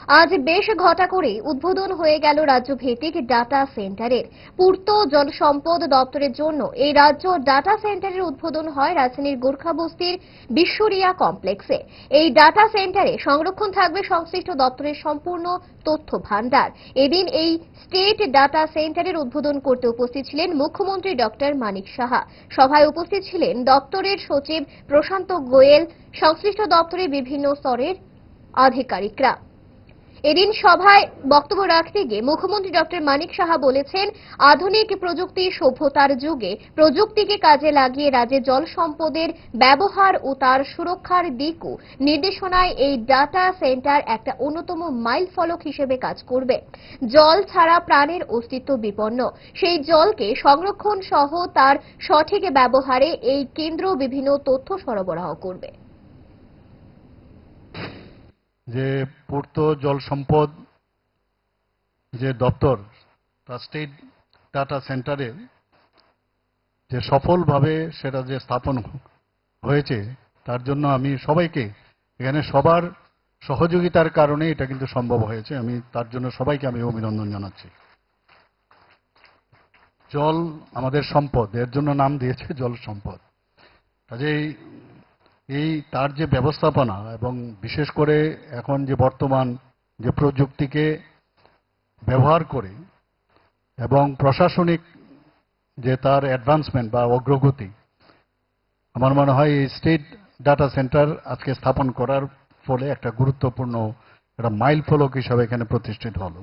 আজ বেশ ঘটা করে উদ্বোধন হয়ে গেল রাজ্যভিত্তিক ডাটা সেন্টারের। পূর্ত জল সম্পদ দপ্তরের জন্য এই রাজ্য ডাটা সেন্টারের উদ্বোধন হয় রাজধানীর গোর্খাবস্তির বিশ্বরিয়া কমপ্লেক্সে। এই ডাটা সেন্টারে সংরক্ষণ থাকবে সংশ্লিষ্ট দপ্তরের সম্পূর্ণ তথ্য ভান্ডার। এদিন এই স্টেট ডাটা সেন্টারের উদ্বোধন করতে উপস্থিত ছিলেন মুখ্যমন্ত্রী ডক্টর মানিক সাহা। সভায় উপস্থিত ছিলেন দপ্তরের সচিব প্রশান্ত গোয়েল, সংশ্লিষ্ট দপ্তরের বিভিন্ন স্তরের আধিকারিকরা। এদিন সভায় বক্তব্য রাখতে গিয়ে মুখ্যমন্ত্রী ডক্টর মানিক সাহা বলেছেন, আধুনিক প্রযুক্তি সভ্যতার যুগে প্রযুক্তিকে কাজে লাগিয়ে রাজ্যে জল সম্পদের ব্যবহার ও তার সুরক্ষার দিকও নির্দেশনায় এই ডাটা সেন্টার একটা অন্যতম মাইল ফলক হিসেবে কাজ করবে। জল ছাড়া প্রাণের অস্তিত্ব বিপন্ন। সেই জলকে সংরক্ষণ সহ তার সঠিক ব্যবহারে এই কেন্দ্র বিভিন্ন তথ্য সরবরাহ করবে। যে পূর্ত জল সম্পদ যে দপ্তর তার স্টেট ডাটা সেন্টারে যে সফলভাবে সেটা যে স্থাপন হয়েছে তার জন্য আমি সবাইকে এখানে সবার সহযোগিতার কারণে এটা কিন্তু সম্ভব হয়েছে। আমি তার জন্য সবাইকে আমি অভিনন্দন জানাচ্ছি। জল আমাদের সম্পদ, এর জন্য নাম দিয়েছে জল সম্পদ। কাজেই এই তার যে ব্যবস্থাপনা এবং বিশেষ করে এখন যে বর্তমান যে প্রযুক্তিকে ব্যবহার করে এবং প্রশাসনিক যে তার অ্যাডভান্সমেন্ট বা অগ্রগতি, আমার মনে হয় এই স্টেট ডাটা সেন্টার আজকে স্থাপন করার ফলে একটা গুরুত্বপূর্ণ একটা মাইল ফলক হিসাবে এখানে প্রতিষ্ঠিত হলো।